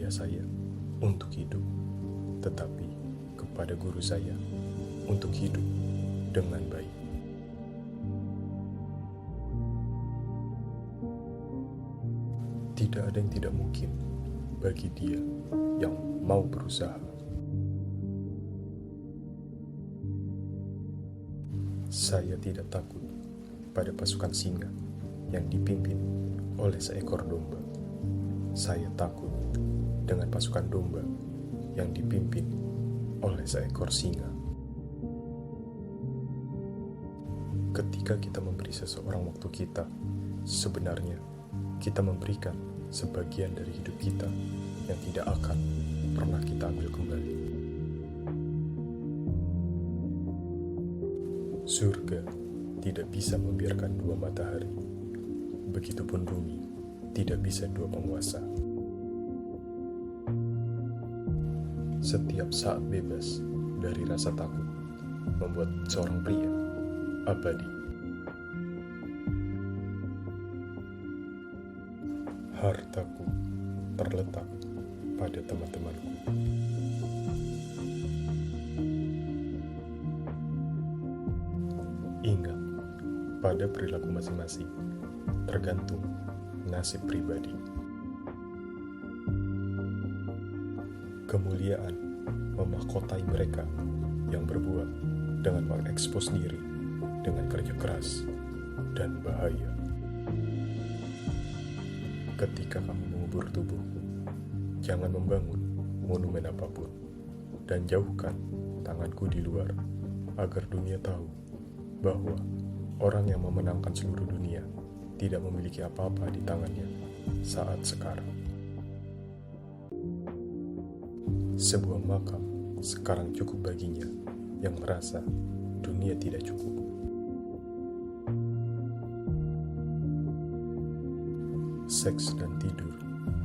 kepada saya untuk hidup, tetapi kepada guru saya untuk hidup dengan baik. Tidak ada yang tidak mungkin bagi dia yang mau berusaha. Saya tidak takut pada pasukan singa yang dipimpin oleh seekor domba. Saya takut dengan pasukan domba yang dipimpin oleh seekor singa. Ketika kita memberi seseorang waktu kita, sebenarnya kita memberikan sebagian dari hidup kita yang tidak akan pernah kita ambil kembali. Surga tidak bisa membiarkan dua matahari, begitupun bumi tidak bisa dua penguasa. Setiap saat bebas dari rasa takut membuat seorang pria abadi. Hartaku terletak pada teman-temanku. Ingat, pada perilaku masing-masing tergantung nasib pribadi. Kemuliaan memahkotai mereka yang berbuat dengan mengekspos diri dengan kerja keras dan bahaya. Ketika kamu mengubur tubuhku, jangan membangun monumen apapun, dan jauhkan tanganku di luar, agar dunia tahu bahwa orang yang memenangkan seluruh dunia tidak memiliki apa-apa di tangannya saat sekarang. Sebuah makam sekarang cukup baginya yang merasa dunia tidak cukup. Seks dan tidur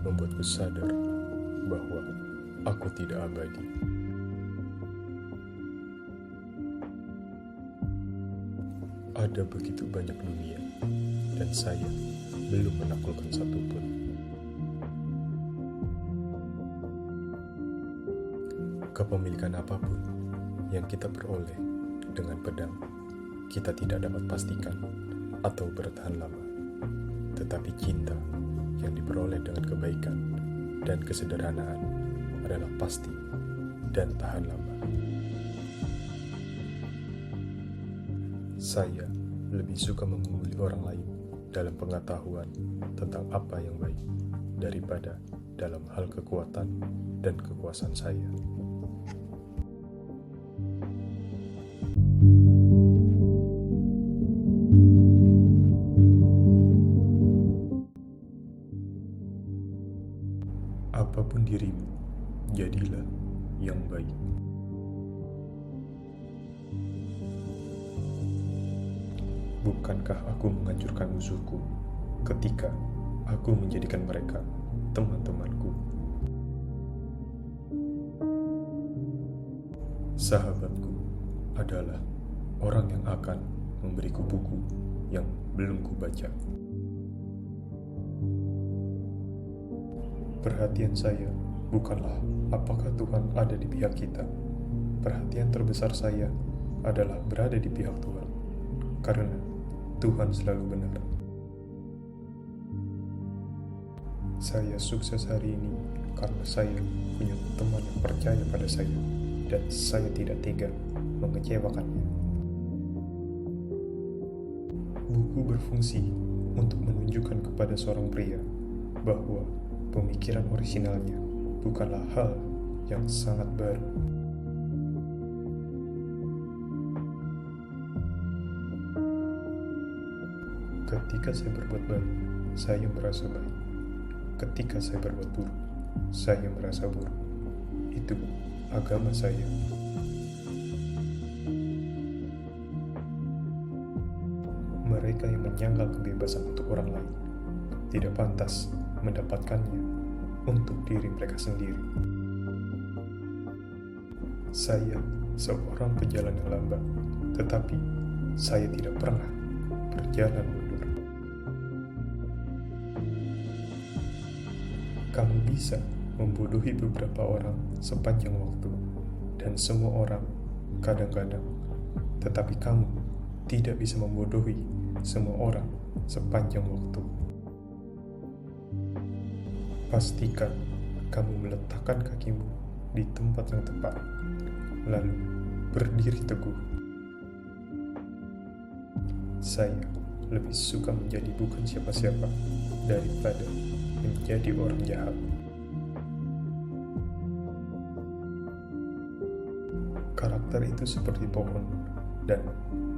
membuatku sadar bahwa aku tidak abadi. Ada begitu banyak dunia, dan saya belum menaklukkan satupun. Kepemilikan apapun yang kita peroleh dengan pedang, kita tidak dapat pastikan atau bertahan lama. Tetapi cinta yang diperoleh dengan kebaikan dan kesederhanaan adalah pasti dan tahan lama. Saya lebih suka mengungguli orang lain dalam pengetahuan tentang apa yang baik daripada dalam hal kekuatan dan kekuasaan saya. Apapun dirimu, jadilah yang baik. Bukankah aku menghancurkan musuhku ketika aku menjadikan mereka teman-temanku? Sahabatku adalah orang yang akan memberiku buku yang belum kubaca. Perhatian saya bukanlah apakah Tuhan ada di pihak kita. Perhatian terbesar saya adalah berada di pihak Tuhan, karena Tuhan selalu benar. Saya sukses hari ini karena saya punya teman yang percaya pada saya, dan saya tidak tega mengecewakannya. Buku berfungsi untuk menunjukkan kepada seorang pria bahwa pemikiran orisinalnya bukanlah hal yang sangat baru. Ketika saya berbuat baik, saya merasa baik. Ketika saya berbuat buruk, saya merasa buruk. Itu agama saya. Mereka yang menyangkal kebebasan untuk orang lain tidak pantas mendapatkannya untuk diri mereka sendiri. Saya seorang pejalan yang lambat, tetapi saya tidak pernah berjalan mundur. Kamu bisa membodohi beberapa orang sepanjang waktu, dan semua orang kadang-kadang, tetapi kamu tidak bisa membodohi semua orang sepanjang waktu. Pastikan kamu meletakkan kakimu di tempat yang tepat, lalu berdiri teguh. Saya lebih suka menjadi bukan siapa-siapa daripada menjadi orang jahat. Karakter itu seperti pohon, dan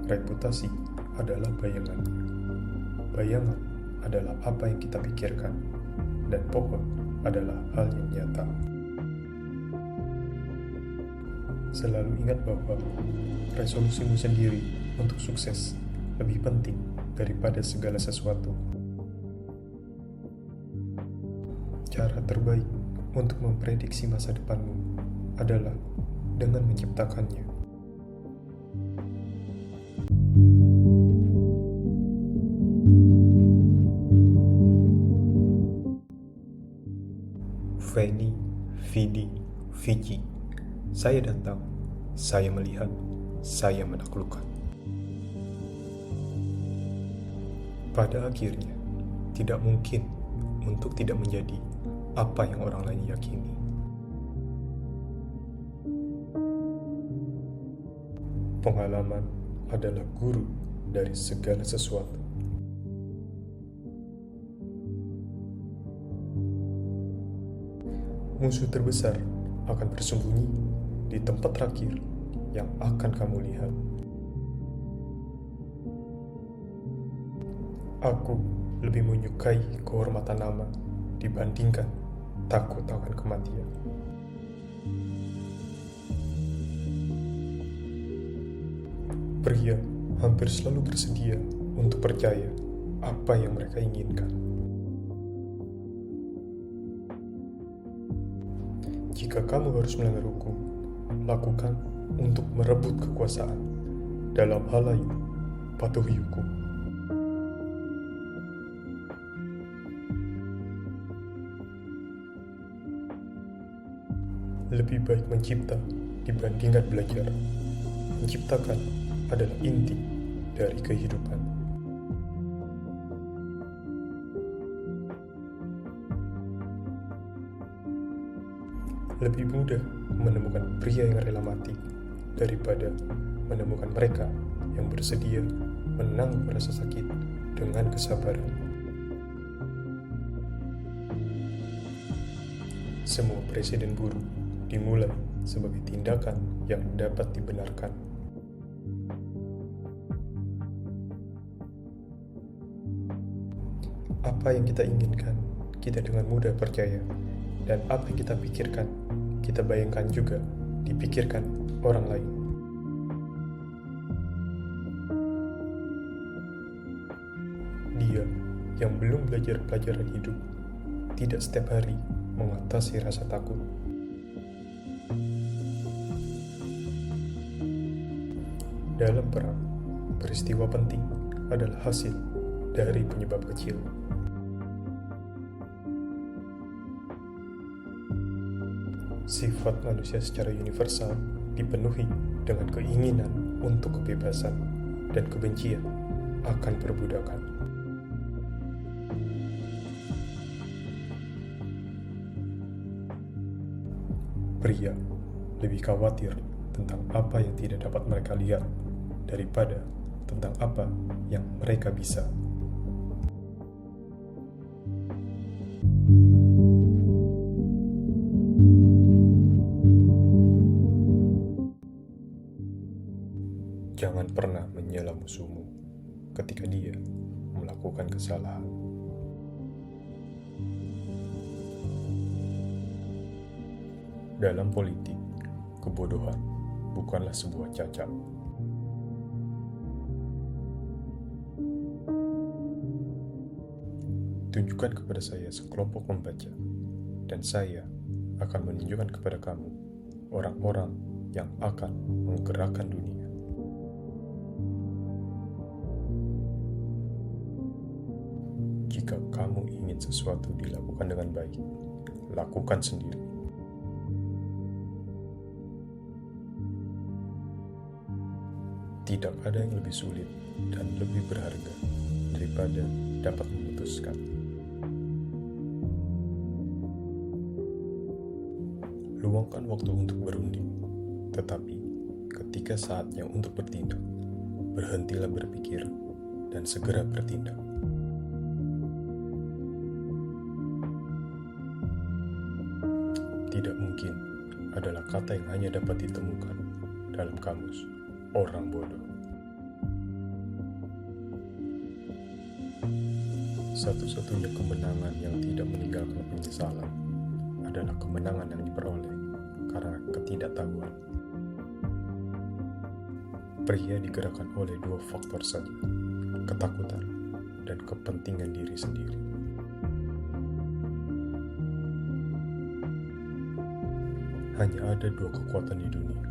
reputasi adalah bayangannya. Bayangan adalah apa yang kita pikirkan, dan pohon adalah hal yang nyata. Selalu ingat bahwa resolusimu sendiri untuk sukses lebih penting daripada segala sesuatu. Cara terbaik untuk memprediksi masa depanmu adalah dengan menciptakannya. Feni, Vidi, Vici. Saya datang, saya melihat, saya menaklukkan. Pada akhirnya, tidak mungkin untuk tidak menjadi apa yang orang lain yakini. Pengalaman adalah guru dari segala sesuatu. Musuh terbesar akan bersembunyi di tempat terakhir yang akan kamu lihat. Aku lebih menyukai kehormatan nama dibandingkan takut akan kematian. Pria hampir selalu bersedia untuk percaya apa yang mereka inginkan. Jika kamu harus melanggar hukum, lakukan untuk merebut kekuasaan. Dalam hal lain, patuhi hukum. Lebih baik mencipta dibandingkan belajar. Menciptakan adalah inti dari kehidupan. Lebih mudah menemukan pria yang rela mati daripada menemukan mereka yang bersedia menanggung rasa sakit dengan kesabaran. Semua presiden buruk dimulai sebagai tindakan yang dapat dibenarkan. Apa yang kita inginkan, kita dengan mudah percaya, dan apa yang kita pikirkan, kita bayangkan juga dipikirkan orang lain. Dia yang belum belajar pelajaran hidup tidak setiap hari mengatasi rasa takut. Dalam perang, peristiwa penting adalah hasil dari penyebab kecil. Sifat manusia secara universal dipenuhi dengan keinginan untuk kebebasan, dan kebencian akan perbudakan. Pria lebih khawatir tentang apa yang tidak dapat mereka lihat daripada tentang apa yang mereka bisa. Jangan pernah menyela musuhmu ketika dia melakukan kesalahan. Dalam politik, kebodohan bukanlah sebuah cacat. Tunjukkan kepada saya sekelompok pembaca, dan saya akan menunjukkan kepada kamu orang-orang yang akan menggerakkan dunia. Jika kamu ingin sesuatu dilakukan dengan baik, lakukan sendiri. Tidak ada yang lebih sulit dan lebih berharga daripada dapat memutuskan. Luangkan waktu untuk berunding, tetapi ketika saatnya untuk bertindak, berhentilah berpikir dan segera bertindak. Tidak mungkin adalah kata yang hanya dapat ditemukan dalam kamus orang bodoh. Satu-satunya kemenangan yang tidak meninggalkan penyesalan adalah kemenangan yang diperoleh karena ketidaktahuan. Pria digerakkan oleh dua faktor saja, ketakutan dan kepentingan diri sendiri. Hanya ada dua kekuatan di dunia,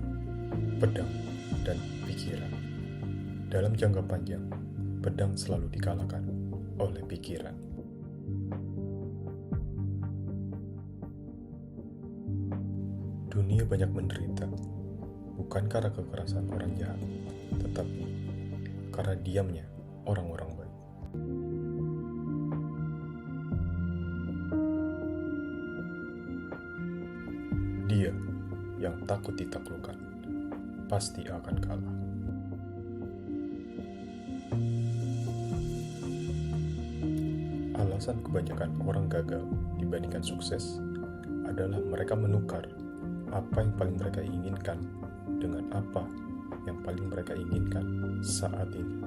pedang dan pikiran. Dalam jangka panjang, pedang selalu dikalahkan oleh pikiran. Dunia banyak menderita, bukan karena kekerasan orang jahat, tetapi karena diamnya orang-orang baik. Dia yang takut ditaklukkan pasti akan kalah. Alasan kebanyakan orang gagal dibandingkan sukses adalah mereka menukar apa yang paling mereka inginkan dengan apa yang paling mereka inginkan saat ini.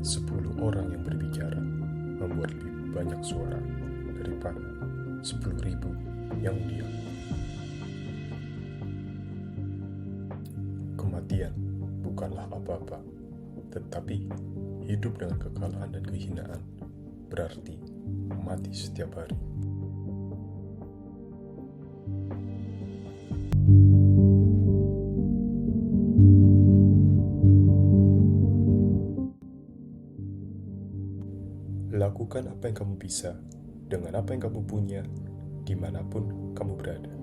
10 orang yang berbicara membuat lebih banyak suara daripada 10.000 yang diam. Kematian bukanlah apa-apa, tetapi hidup dengan kekalahan dan kehinaan berarti mati setiap hari. Lakukan apa yang kamu bisa dengan apa yang kamu punya dimanapun kamu berada.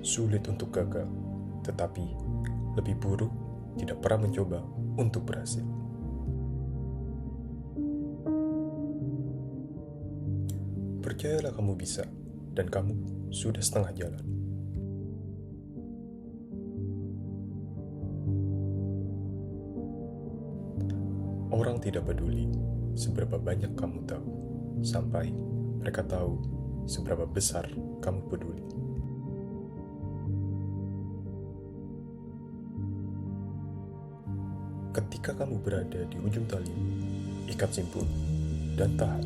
Sulit untuk gagal, tetapi lebih buruk tidak pernah mencoba untuk berhasil. Percayalah kamu bisa, dan kamu sudah setengah jalan. Orang tidak peduli seberapa banyak kamu tahu, sampai mereka tahu seberapa besar kamu peduli. Ketika kamu berada di ujung tali, ikat simpul dan tahan.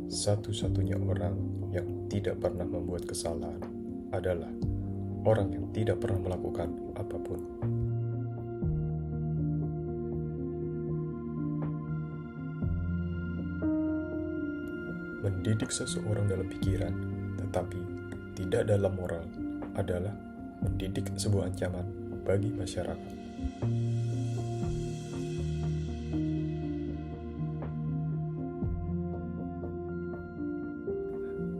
Satu-satunya orang yang tidak pernah membuat kesalahan adalah orang yang tidak pernah melakukan apapun. Mendidik seseorang dalam pikiran, tetapi tidak dalam moral, adalah mendidik sebuah ancaman bagi masyarakat.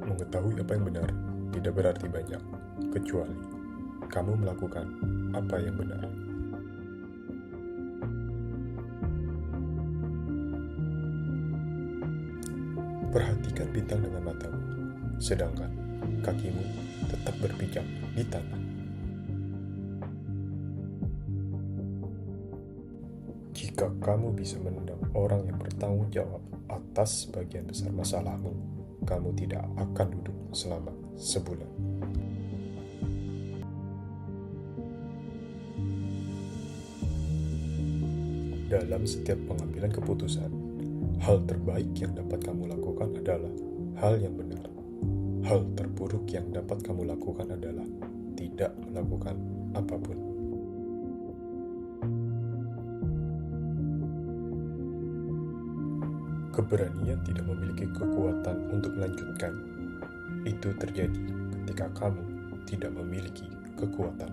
Mengetahui apa yang benar tidak berarti banyak, kecuali kamu melakukan apa yang benar. Perhatikan bintang dengan matamu, sedangkan kakimu tetap berpijak di tanah. Jika kamu bisa menendang orang yang bertanggung jawab atas sebagian besar masalahmu, kamu tidak akan duduk selama sebulan. Dalam setiap pengambilan keputusan, hal terbaik yang dapat kamu lakukan adalah hal yang benar. Hal terburuk yang dapat kamu lakukan adalah tidak melakukan apapun. Keberanian tidak memiliki kekuatan untuk melanjutkan. Itu terjadi ketika kamu tidak memiliki kekuatan.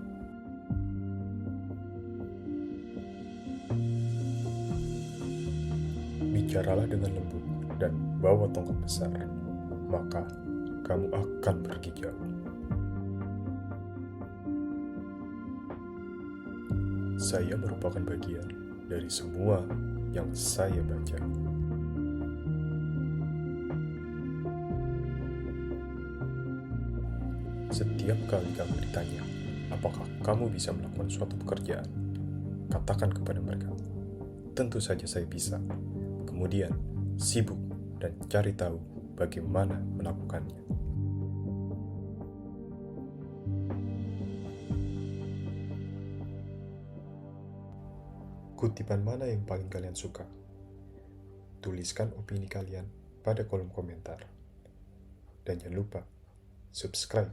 Bicaralah dengan lembut dan bawa tongkat besar, maka kamu akan pergi jauh. Saya merupakan bagian dari semua yang saya baca. Setiap kali kamu ditanya, apakah kamu bisa melakukan suatu pekerjaan, katakan kepada mereka, tentu saja saya bisa. Kemudian, sibuk dan cari tahu bagaimana melakukannya. Kutipan mana yang paling kalian suka? Tuliskan opini kalian pada kolom komentar. Dan jangan lupa, subscribe